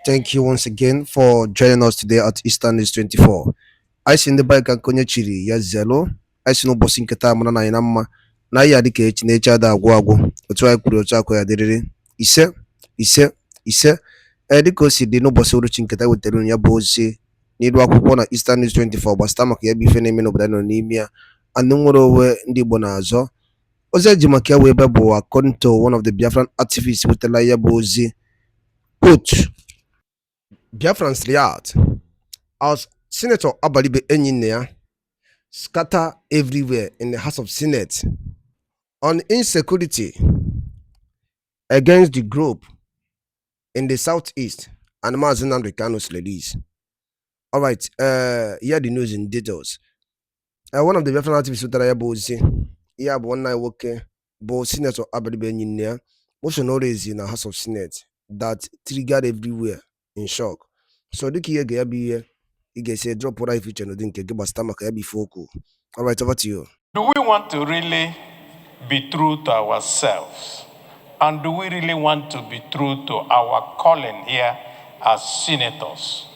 Thank you once again for joining us today at Eastern News 24. I see the bike and konye chiri ya zelo. I see no bossing kata mana na inama. Na ya dike chinecha da agwagwo. Otu ai kwuru otu akwa ya diriri. Ise. Dịka o si dị n'ụbọchị uruchi nketa wetara ya bụ ozi n'ilu akwụkwọ na Eastern News 24 gbasara maka ya bụ ife na-eme n'obodo nọ n'ime ya anụ nwere onwe ndị Igbo na-azọ. Ozi eji maka ya wee ebe bụ according to one of the Biafran activists wetara ya bụ ozi. Quote, Biafrans react as Senator Abaribe Enyinnea scatter everywhere in the House of Senate on insecurity against the group in the southeast and Mazen Americanos release. All right, here the news in details. One of the Biafran activists that I have one night working, but Senator Abaribe Enyinnea motion always in the House of Senate that triggered everywhere in shock. So the key here be here. You get say drop what I feature no think give stomach be focal. All right, over to you. Do we want to really be true to ourselves? And do we really want to be true to our calling here as senators?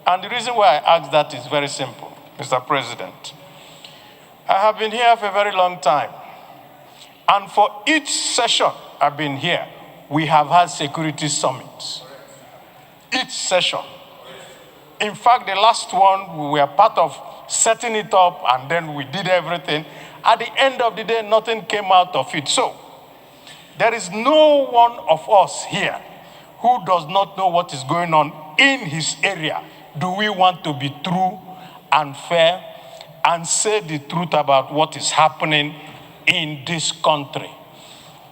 And the reason why I ask that is very simple, Mr. President. I have been here for a very long time. And for each session I've been here, we have had security summits. Each session. In fact, the last one, we were part of setting it up and then we did everything. At the end of the day, nothing came out of it. So, there is no one of us here who does not know what is going on in his area. Do we want to be true and fair and say the truth about what is happening in this country?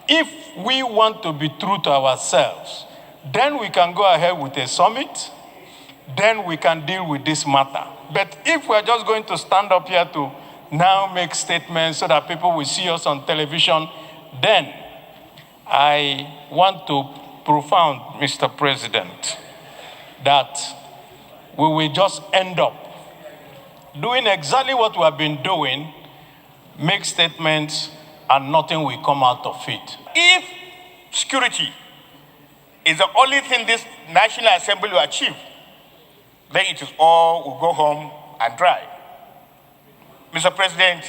If we want to be true to ourselves, then we can go ahead with a summit, then we can deal with this matter. But if we're just going to stand up here to now make statements so that people will see us on television, then I want to profound, Mr. President, that we will just end up doing exactly what we have been doing, make statements, and nothing will come out of it. If security is the only thing this National Assembly will achieve, then it is all will go home and dry. Mr. President,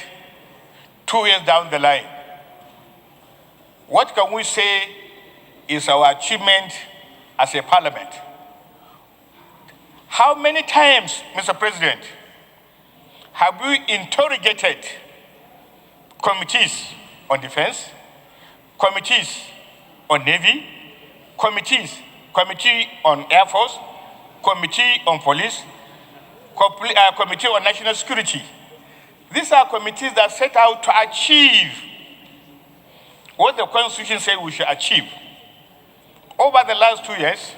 2 years down the line, what can we say is our achievement as a parliament? How many times, Mr. President, have we interrogated committees on defense, committees on navy, committee on air force, committee on police, committee on national security? These are committees that set out to achieve what the Constitution says we should achieve. Over the last 2 years,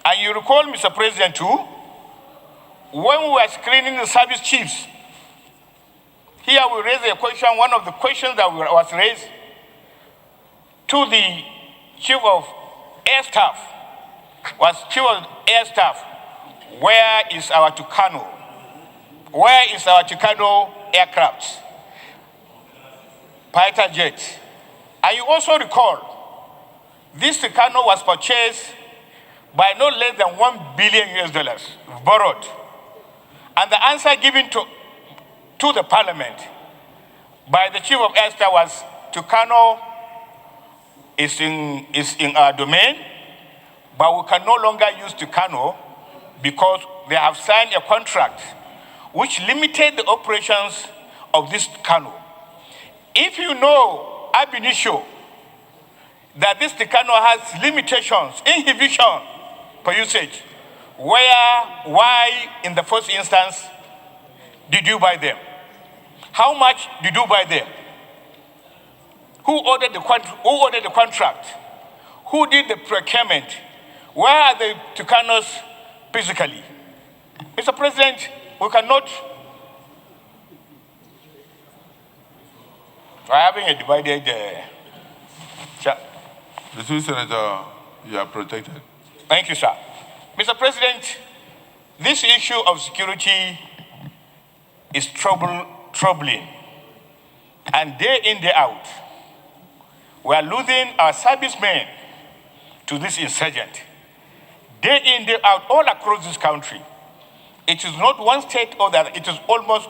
and you recall, Mr. President, too, when we were screening the service chiefs, here we raised a question, one of the questions that was raised to the Chief of Air Staff, where is our Tucano? Where is our Tucano aircraft? Fighter jet. And you also recall, this Tucano was purchased by no less than $1 billion borrowed. And the answer given to the parliament by the Chief of Air Staff was, Tucano is in our domain, but we can no longer use Tucano because they have signed a contract which limited the operations of this Tucano. If you know ab initio that this Tucano has limitations, inhibition for usage, why in the first instance did you buy them? How much did you buy them? Who ordered the contract? Who did the procurement? Where are the Tucanos physically? Mr. President, we cannot. We're having a divided Mr. Senator, you are protected. Thank you, sir. Mr. President, this issue of security is troubling. And day in, day out, we are losing our servicemen to this insurgent. Day in, day out, all across this country. It is not one state or the other. It is almost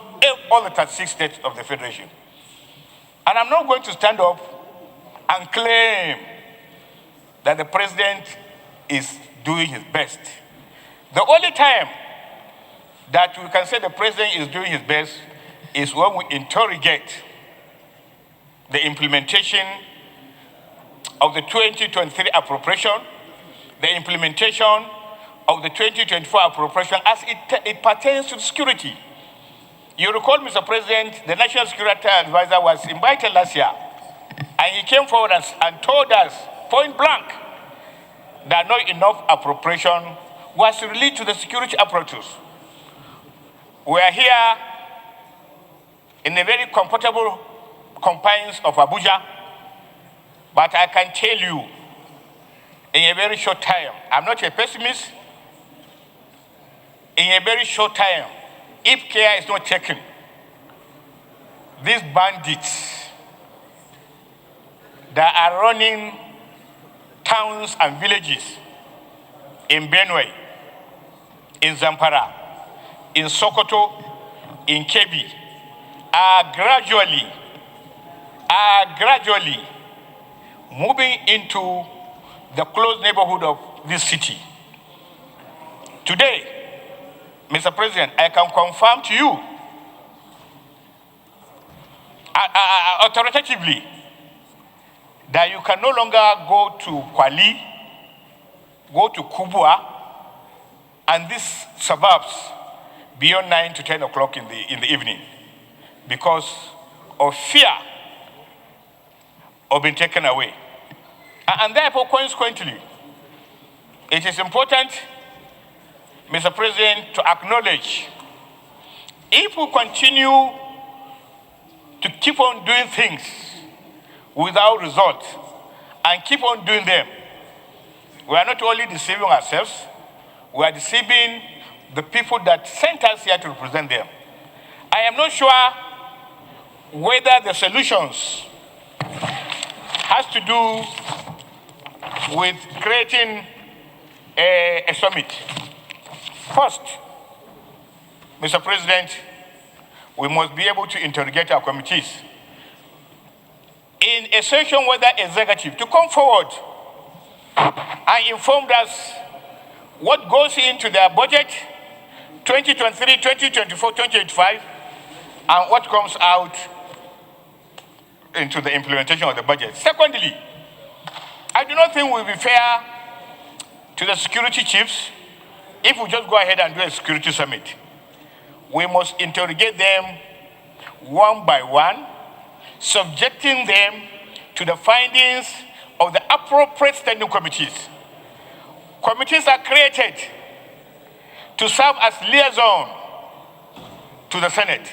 all the 36 states of the Federation. And I'm not going to stand up and claim that the president is doing his best. The only time that we can say the president is doing his best is when we interrogate the implementation of the 2023 appropriation, the implementation of the 2024 appropriation as it pertains to security. You recall, Mr. President, the National Security Advisor was invited last year, and he came forward and told us, point blank, that not enough appropriation was released to the security apparatus. We are here in the very comfortable confines of Abuja, but I can tell you, in a very short time, I'm not a pessimist, in a very short time, if care is not taken, these bandits that are running towns and villages in Benue, in Zamfara, in Sokoto, in Kebbi, are gradually moving into the close neighborhood of this city. Today, Mr. President, I can confirm to you authoritatively that you can no longer go to Kwali, go to Kubwa, and these suburbs beyond 9 to 10 o'clock in the evening because of fear of being taken away. And therefore, consequently, it is important, Mr. President, to acknowledge if we continue to keep on doing things without result and keep on doing them, we are not only deceiving ourselves, we are deceiving the people that sent us here to represent them. I am not sure whether the solutions has to do with creating a summit. First, Mr. President, we must be able to interrogate our committees in a session whether executive to come forward and inform us what goes into their budget 2023, 2024, 2025, and what comes out into the implementation of the budget. Secondly, I do not think it will be fair to the security chiefs if we just go ahead and do a security summit. We must interrogate them one by one, subjecting them to the findings of the appropriate standing committees. Committees are created to serve as liaison to the Senate.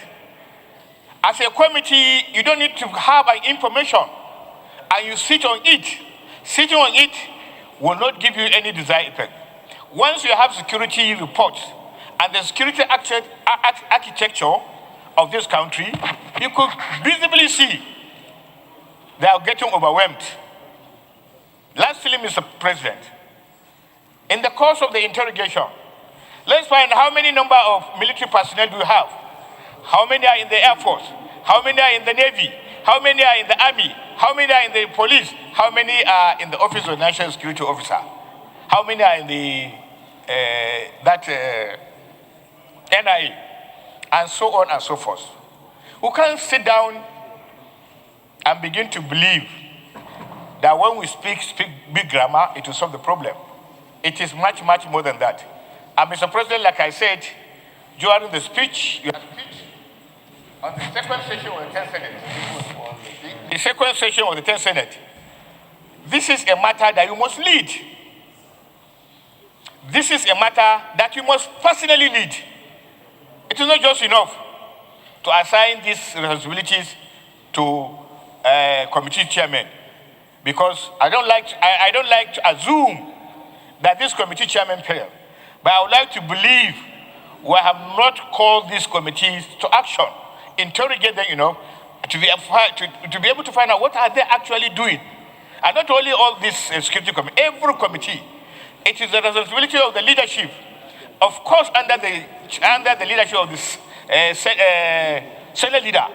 As a committee, you don't need to have an information and you sit on it. Sitting on it will not give you any desired effect. Once you have security reports and the security architecture of this country, you could visibly see they are getting overwhelmed. Lastly, Mr. President, in the course of the interrogation, let's find how many number of military personnel do you have? How many are in the Air Force? How many are in the Navy? How many are in the Army? How many are in the police? How many are in the Office of National Security Officer? How many are in the NIA? And so on and so forth. We can't sit down and begin to believe that when we speak big grammar, it will solve the problem. It is much, much more than that. And Mr. President, like I said, during the speech, your speech on the second session of the 10th Senate, the second session of the 10th Senate, this is a matter that you must lead. This is a matter that you must personally lead. It is not just enough to assign these responsibilities to committee chairman, because I don't like to assume that this committee chairman failed. But I would like to believe we have not called these committees to action, interrogate them, to be able to find out what are they actually doing. And not only all these security committees, every committee It is the responsibility of the leadership, of course, under the leadership of the Senate leader,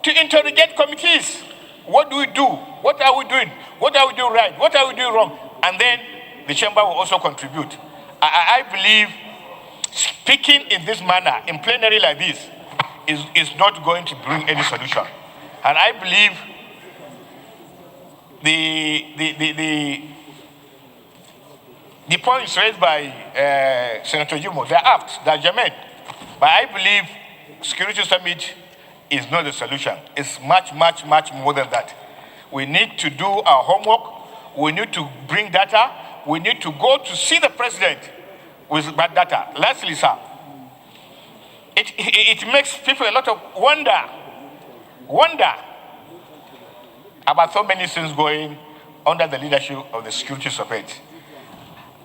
to interrogate committees. What do we do? What are we doing? What are we doing right? What are we doing wrong? And then the chamber will also contribute. I believe speaking in this manner, in plenary like this, is not going to bring any solution. And I believe the points raised by Senator Jumo, they're apt, they're germane. But I believe Security Summit is not the solution. It's much, much, much more than that. We need to do our homework. We need to bring data. We need to go to see the president with that data. Lastly, sir, it makes people a lot of wonder about so many things going under the leadership of the Security Summit.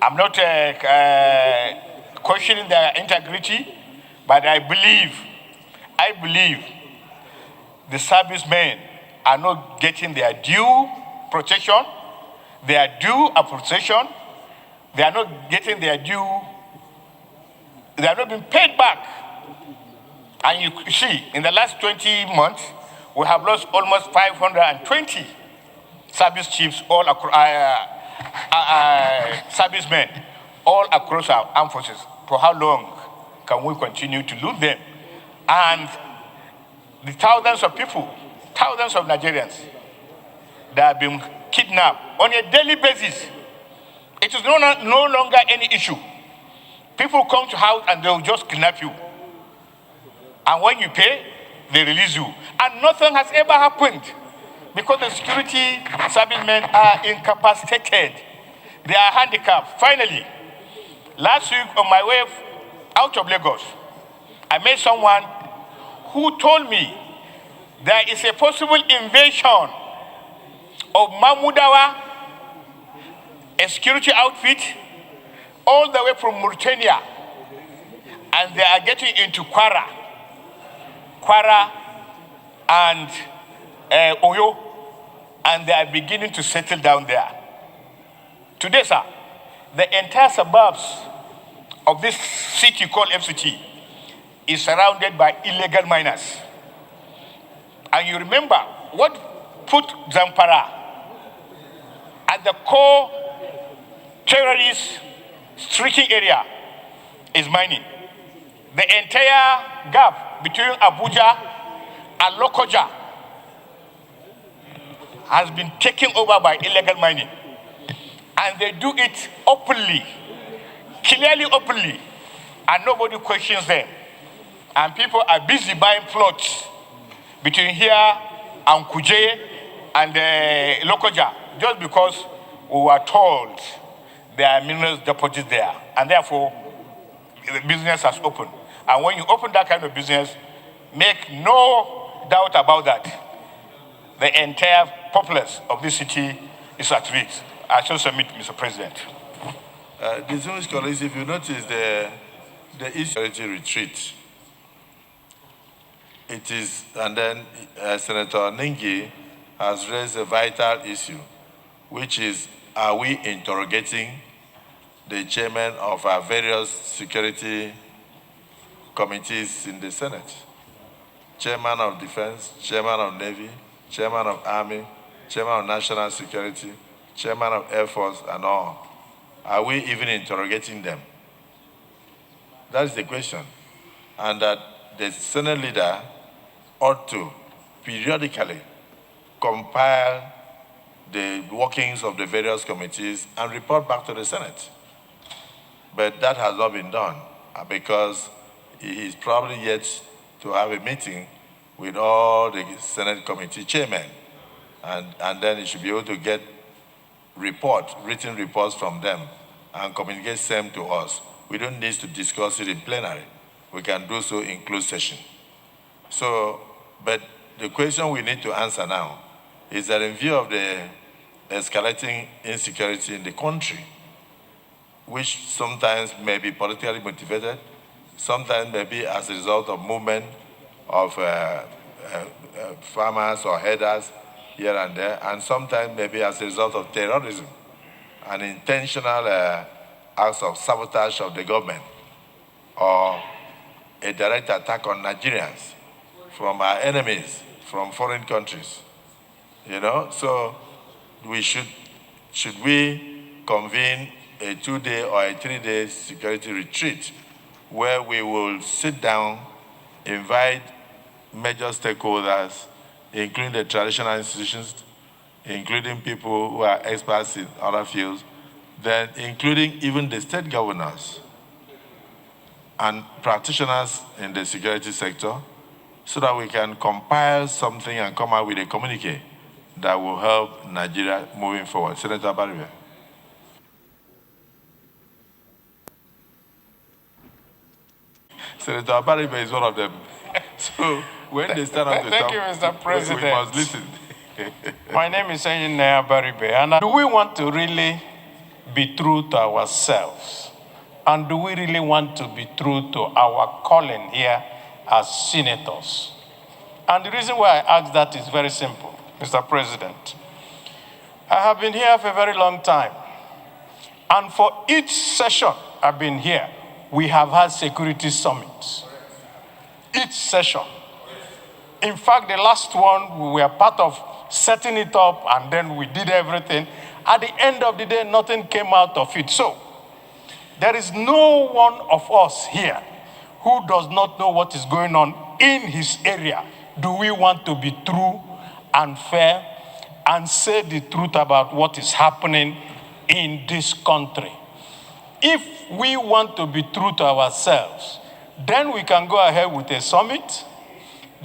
I'm not questioning their integrity, but I believe the servicemen are not getting their due protection, their due appreciation. They are not getting their due. They are not being paid back. And you see, in the last 20 months, we have lost almost 520 service chiefs, all servicemen, all across our armed forces. For how long can we continue to lose them? And the thousands of people, thousands of Nigerians that have been kidnapped on a daily basis. It is no longer any issue. People come to house and they'll just kidnap you. And when you pay, they release you. And nothing has ever happened because the security servicemen are incapacitated. They are handicapped. Finally, last week on my way out of Lagos, I met someone who told me there is a possible invasion of Mahmudawa, a security outfit, all the way from Mauritania, and they are getting into Kwara and Oyo, and they are beginning to settle down there. Today, sir, the entire suburbs of this city called FCT is surrounded by illegal miners. And you remember what put Zamfara at the core terrorist streaking area is mining. The entire gap between Abuja and Lokoja has been taken over by illegal mining. And they do it openly, clearly openly, and nobody questions them. And people are busy buying plots between here and Kuje and Lokoja, just because we were told there are minerals deposits there. And therefore, the business has opened. And when you open that kind of business, make no doubt about that, the entire populace of this city is at risk. I shall submit, Mr. President. Distinguished colleagues, if you notice the Insecurity retreat, it is, and then Senator Ningi has raised a vital issue, which is, are we interrogating the chairman of our various security committees in the Senate? Chairman of Defense, Chairman of Navy, Chairman of Army, Chairman of National Security, Chairman of Air Force, and all. Are we even interrogating them? That's the question. And that the Senate leader ought to periodically compile the workings of the various committees and report back to the Senate. But that has not been done because he is probably yet to have a meeting with all the Senate committee chairmen. And then he should be able to get written reports from them and communicate them to us. We don't need to discuss it in plenary. We can do so in closed session. So, but the question we need to answer now is that in view of the escalating insecurity in the country, which sometimes may be politically motivated, sometimes may be as a result of movement of farmers or headers here and there, and sometimes maybe as a result of terrorism and intentional acts of sabotage of the government or a direct attack on Nigerians from our enemies, from foreign countries. So should we convene a 2-day or a 3-day security retreat where we will sit down, invite major stakeholders, including the traditional institutions, including people who are experts in other fields, then including even the state governors and practitioners in the security sector, so that we can compile something and come out with a communique that will help Nigeria moving forward. Senator Abaribe. Senator Abaribe is one of them. So when they stand up to Thank talk, you, Mr. President. we must listen. My name is Abaribe, and do we want to really be true to ourselves? And do we really want to be true to our calling here as senators? And the reason why I ask that is very simple, Mr. President. I have been here for a very long time. And for each session I've been here, we have had security summits. Each session. In fact, the last one, we were part of setting it up, and then we did everything. At the end of the day, nothing came out of it. So, there is no one of us here who does not know what is going on in his area. Do we want to be true and fair and say the truth about what is happening in this country? If we want to be true to ourselves, then we can go ahead with a summit,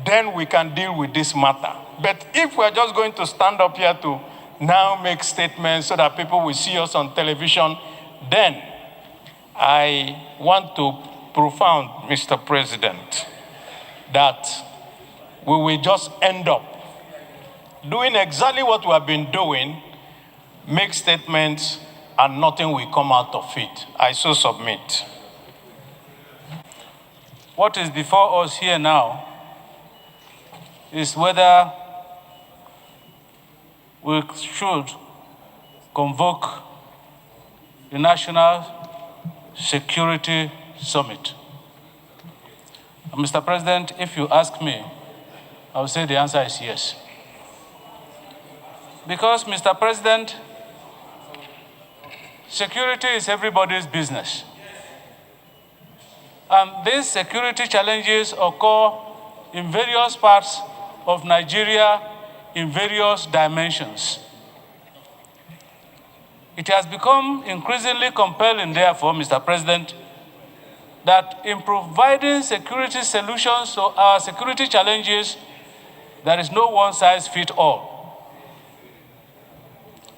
then we can deal with this matter. But if we're just going to stand up here to now make statements so that people will see us on television, then I want to profound, Mr. President, that we will just end up doing exactly what we have been doing, make statements, and nothing will come out of it. I so submit. What is before us here now is whether we should convoke the National Security Summit. And Mr. President, if you ask me, I will say the answer is yes. Because, Mr. President, security is everybody's business. And these security challenges occur in various parts of Nigeria in various dimensions. It has become increasingly compelling, therefore, Mr. President, that in providing security solutions to our security challenges, there is no one-size-fits-all.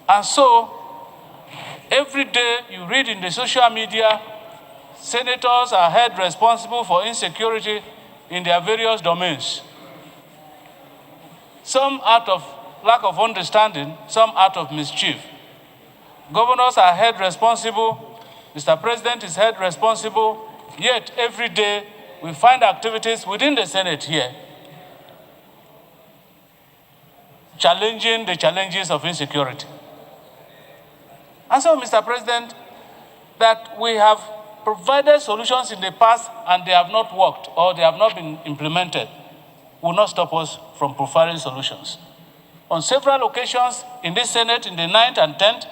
And so, every day you read in the social media, senators are held responsible for insecurity in their various domains. Some out of lack of understanding, some out of mischief. Governors are held responsible, Mr. President is held responsible, yet every day we find activities within the Senate here challenging the challenges of insecurity. And so, Mr. President, that we have provided solutions in the past and they have not worked or they have not been implemented will not stop us from providing solutions. On several occasions in this Senate, in the 9th and 10th,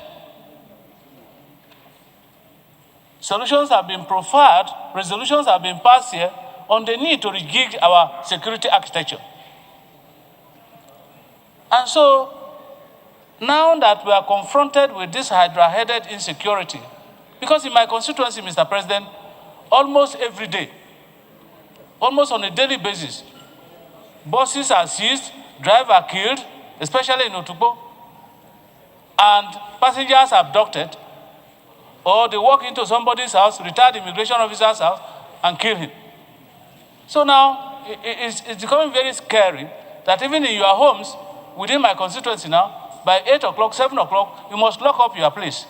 solutions have been proffered, resolutions have been passed here on the need to rejig our security architecture. And so, now that we are confronted with this hydra-headed insecurity, because in my constituency, Mr. President, almost every day, almost on a daily basis, buses are seized, drivers are killed, especially in Otukbo, and passengers are abducted, or they walk into somebody's house, retired immigration officer's house, and kill him. So now, it's becoming very scary that even in your homes, within my constituency now, by 8 o'clock, 7 o'clock, you must lock up your place.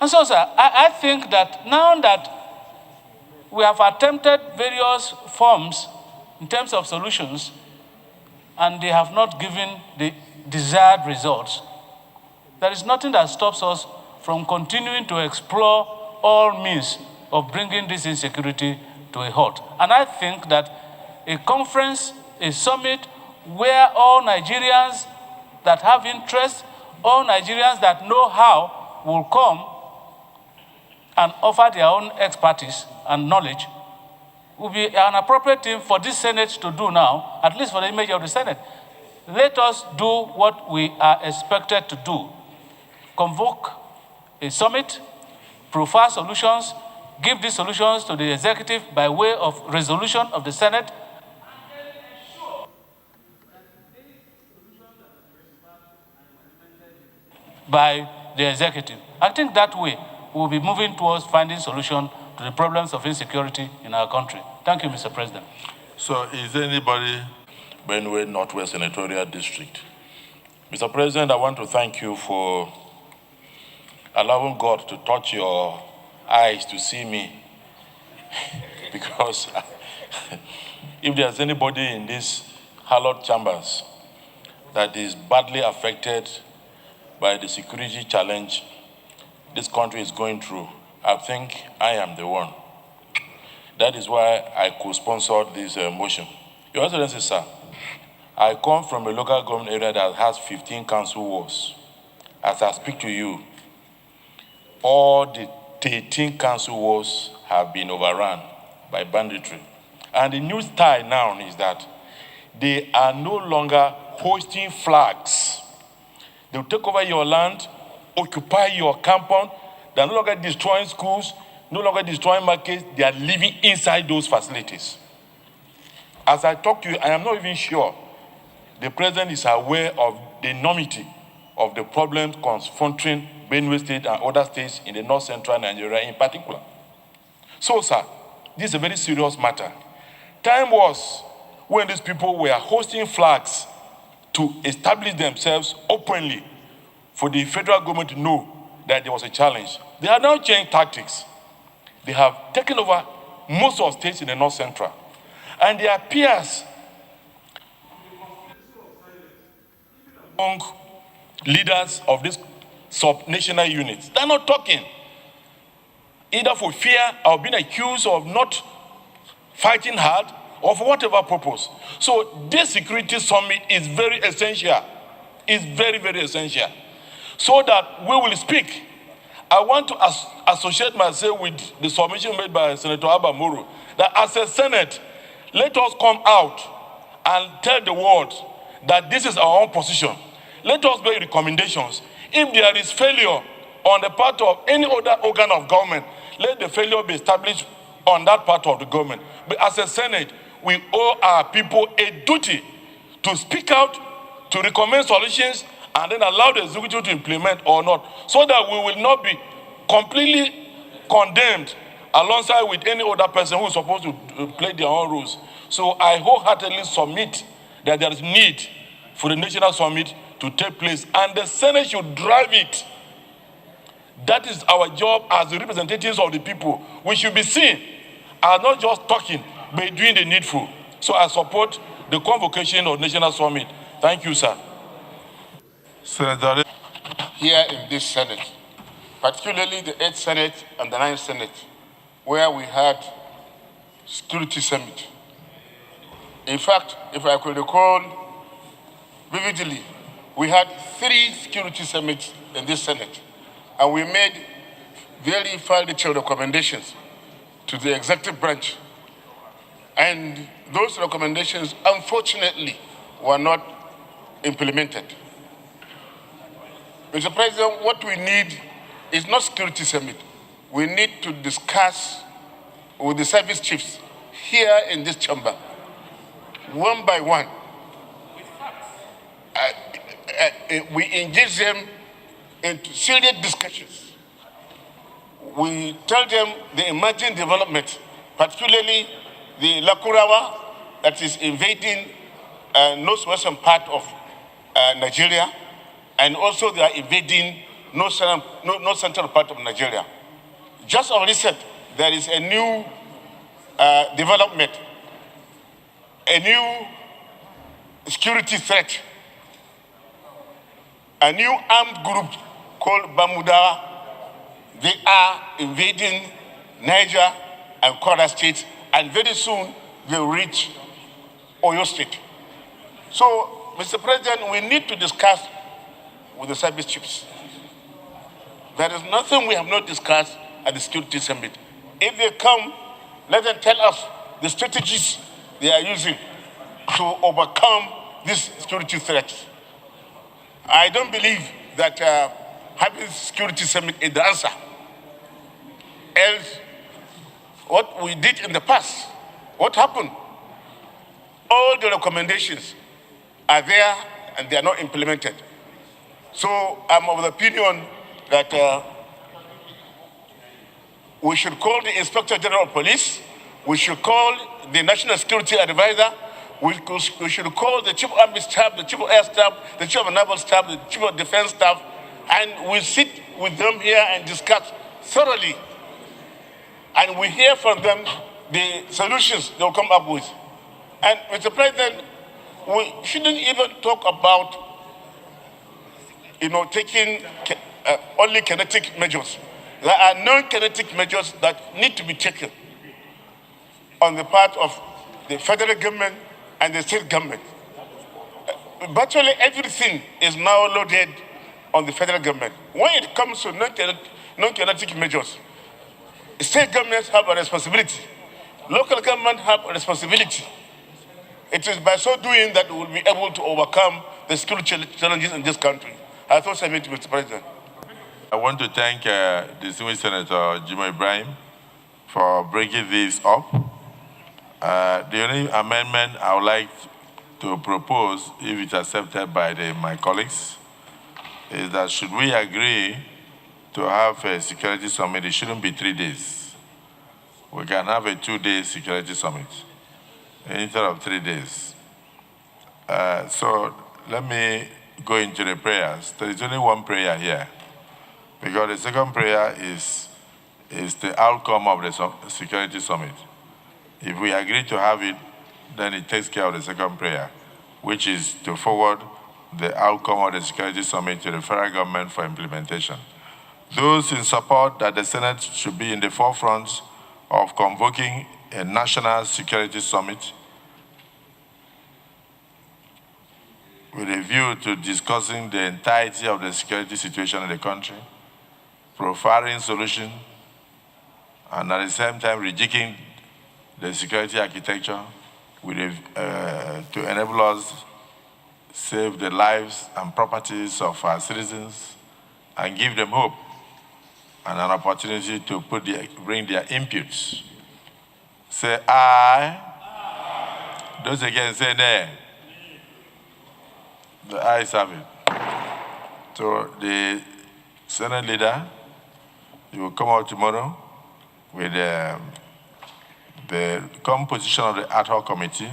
And so, sir, I think that now that we have attempted various forms in terms of solutions, and they have not given the desired results, there is nothing that stops us from continuing to explore all means of bringing this insecurity to a halt. And I think that a conference, a summit, where all Nigerians that have interest, all Nigerians that know how, will come and offer their own expertise and knowledge, will be an appropriate thing for this Senate to do now, at least for the image of the Senate. Let us do what we are expected to do. Convoke a summit, profile solutions, give these solutions to the executive by way of resolution of the Senate, by the executive. I think that way we'll be moving towards finding solution to the problems of insecurity in our country. Thank you, Mr. President. So is there anybody, Benue Northwest Senatorial District? Mr. President, I want to thank you for allowing God to touch your eyes to see me. Because if there's anybody in these hallowed chambers that is badly affected by the security challenge this country is going through, I think I am the one. That is why I co-sponsored this motion. Your Excellency, sir, I come from a local government area that has 15 council wards. As I speak to you, all the 13 council wards have been overrun by banditry. And the new style now is that they are no longer hoisting flags. They'll take over your land, occupy your compound. They're no longer destroying schools, no longer destroying markets. They are living inside those facilities. As I talk to you, I am not even sure the president is aware of the enormity of the problems confronting Benue State and other states in the north-central Nigeria in particular. So, sir, this is a very serious matter. Time was when these people were hosting flags to establish themselves openly for the federal government to know that there was a challenge. They have now changed tactics. They have taken over most of states in the north central. And their peers among leaders of these sub-national units, they're not talking, either for fear of being accused of not fighting hard or for whatever purpose. So this security summit is very essential. It's very, very essential. So that we will speak. I want to associate myself with the submission made by Senator Abaribe that as a Senate, let us come out and tell the world that this is our own position. Let us make recommendations. If there is failure on the part of any other organ of government, let the failure be established on that part of the government. But as a Senate, we owe our people a duty to speak out, to recommend solutions, and then allow the executive to implement or not, so that we will not be completely condemned alongside with any other person who is supposed to play their own rules. So I wholeheartedly submit that there is need for the national summit to take place, and the Senate should drive it. That is our job as the representatives of the people. We should be seen as not just talking, but doing the needful. So I support the convocation of national summit. Thank you, sir. Senator, here in this Senate, particularly the 8th Senate and the 9th Senate, where we had security summit. In fact, if I could recall vividly, we had 3 security summits in this Senate, and we made very far-reaching recommendations to the executive branch. And those recommendations, unfortunately, were not implemented. Mr. President, what we need is not security summit. We need to discuss with the service chiefs here in this chamber, one by one. We engage them into serious discussions. We tell them the emerging development, particularly the Lakurawa that is invading northwestern part of Nigeria, and also they are invading north central part of Nigeria. Just of recent, there is a new development, a new security threat, a new armed group called Bamuda They are invading Niger and Kwara State, and very soon they will reach Oyo State. So, Mr. President, we need to discuss with the service chiefs. There is nothing we have not discussed at the Security Summit. If they come, let them tell us the strategies they are using to overcome these security threats. I don't believe that having Security Summit is the answer. Else, what we did in the past, what happened? All the recommendations are there and they are not implemented. So I'm of the opinion that we should call the Inspector General of Police, we should call the National Security Advisor, we should call the Chief of Army Staff, the Chief of Air Staff, the Chief of Naval Staff, the Chief of Defense Staff, and we sit with them here and discuss thoroughly. And we hear from them the solutions they'll come up with. And Mr. President, we shouldn't even talk about, taking only kinetic measures. There are non-kinetic measures that need to be taken on the part of the federal government and the state government. Virtually everything is now loaded on the federal government. When it comes to non-kinetic measures, state governments have a responsibility. Local government have a responsibility. It is by so doing that we will be able to overcome the security challenges in this country. I thought I meant, Mr. President. I want to thank distinguished Senator Jimoh Ibrahim for bringing this up. The only amendment I would like to propose, if it's accepted by my colleagues, is that should we agree to have a security summit, it shouldn't be 3 days. We can have a 2-day security summit instead of 3 days. So let me go into the prayers. There is only one prayer here, because the second prayer is the outcome of the security summit. If we agree to have it, then it takes care of the second prayer, which is to forward the outcome of the security summit to the federal government for implementation. Those in support that the Senate should be in the forefront of convoking a national security summit with a view to discussing the entirety of the security situation in the country, profiling solutions, and at the same time rejigging the security architecture with to enable us save the lives and properties of our citizens and give them hope and an opportunity to bring their inputs. Say aye. Aye. Those against say nay. The ayes have it. So the Senate leader, you will come out tomorrow with the composition of the ad hoc committee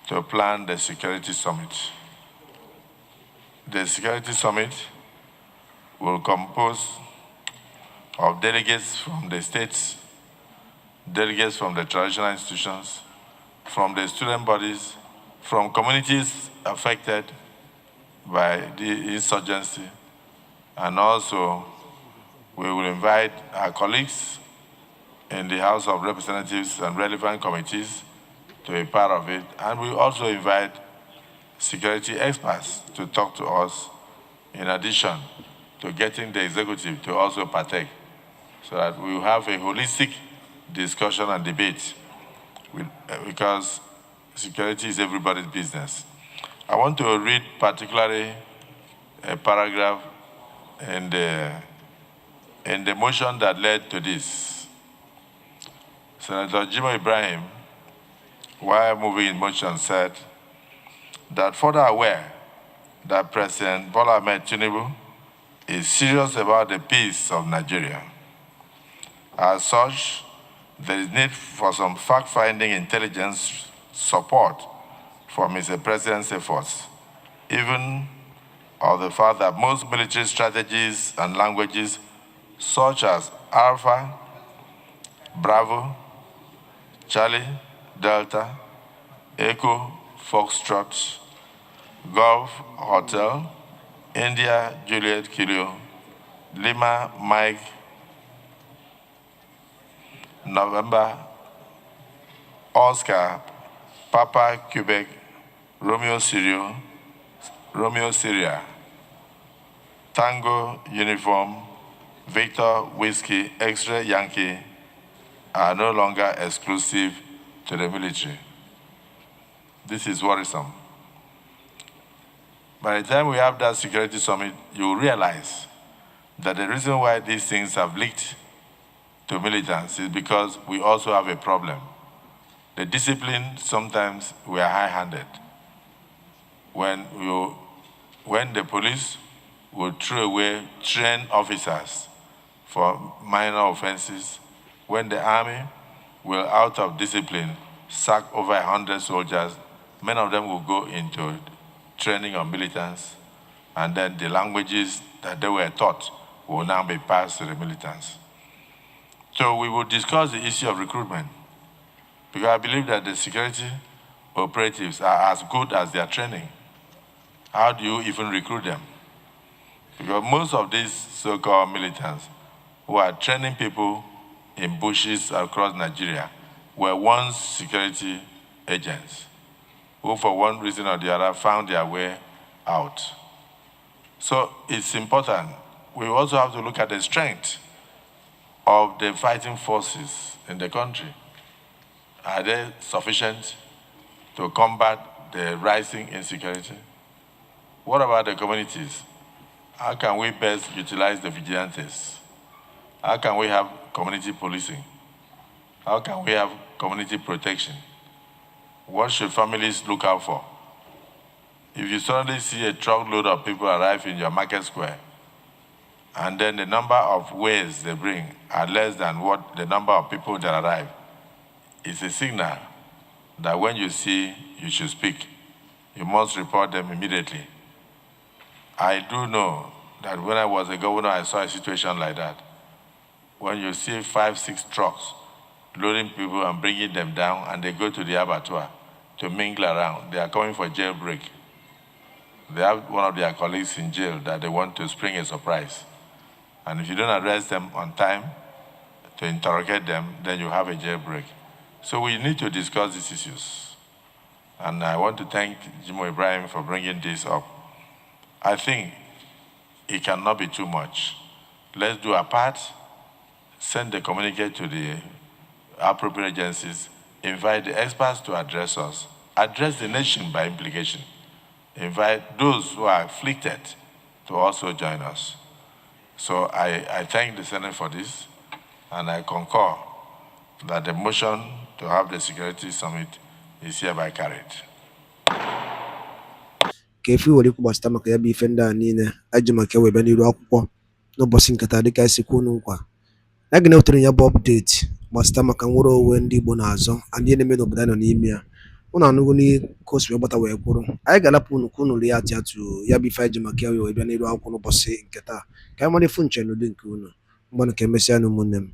to plan the security summit. The security summit will compose of delegates from the states, delegates from the traditional institutions, from the student bodies, from communities affected by the insurgency, and also we will invite our colleagues in the House of Representatives and relevant committees to be part of it, and we also invite security experts to talk to us in addition to getting the executive to also partake, so that we will have a holistic discussion and debate because security is everybody's business. I want to read particularly a paragraph in the motion that led to this. Senator Jimoh Ibrahim, while moving in motion, said that further aware that President Bola Ahmed Tinubu is serious about the peace of Nigeria. As such, there is need for some fact-finding intelligence support for Mr. President's efforts, even of the fact that most military strategies and languages such as Alpha, Bravo, Charlie, Delta, Echo, Foxtrot, Golf, Hotel, India, Juliet, Kilo, Lima, Mike, November, Oscar, Papa Quebec, Romeo Syria, Tango Uniform, Victor Whiskey, X-Ray Yankee are no longer exclusive to the military. This is worrisome. By the time we have that security summit, you realize that the reason why these things have leaked to militants is because we also have a problem. The discipline, sometimes we are high-handed. When the police will throw away trained officers for minor offenses, when the army will, out of discipline, sack over 100 soldiers, many of them will go into training of militants, and then the languages that they were taught will now be passed to the militants. So we will discuss the issue of recruitment, because I believe that the security operatives are as good as their training. How do you even recruit them? Because most of these so-called militants who are training people in bushes across Nigeria were once security agents who, for one reason or the other, found their way out. So it's important. We also have to look at the strength of the fighting forces in the country. Are they sufficient to combat the rising insecurity? What about the communities? How can we best utilize the vigilantes? How can we have community policing? How can we have community protection? What should families look out for? If you suddenly see a truckload of people arrive in your market square, and then the number of ways they bring are less than what the number of people that arrive, it's a signal that when you see, you should speak. You must report them immediately. I do know that when I was a governor, I saw a situation like that. When you see 5, 6 trucks loading people and bringing them down, and they go to the abattoir to mingle around, they are coming for jailbreak. They have one of their colleagues in jail that they want to spring a surprise. And if you don't arrest them on time to interrogate them, then you have a jailbreak. So we need to discuss these issues. And I want to thank Jimo Ibrahim for bringing this up. I think it cannot be too much. Let's do our part, send the communique to the appropriate agencies, invite the experts to address us, address the nation by implication, invite those who are afflicted to also join us. So I thank the Senate for this, and I concur that the motion to have the security summit is hereby carried. ka efi were ikwu gbasịta maka ya bụ ife ndị a niile anyị ji maka ya wee bịa n'iru akwụkwọ n'ụbọchị nkata dịka anyị si kwuo nkwa na gị na-ewetara ya bụ ọpdeti gbasịta maka nwere onwe ndị Igbo na-azọ and ihe na-eme n'obodo anyị nọ n'ime ya. Unu anụgo n'iko si wee gbata wee kwụrụ, anyị ga-alapụ unu ka unu rie atị atụ ya bụ ife anyị ji maka ya wee bịa n'iru akwụkwọ n'ụbọchị nke taa ka anyị mara ifu nche n'ụdị nke unu mgbanụ ka emesịa na ụmụnne m.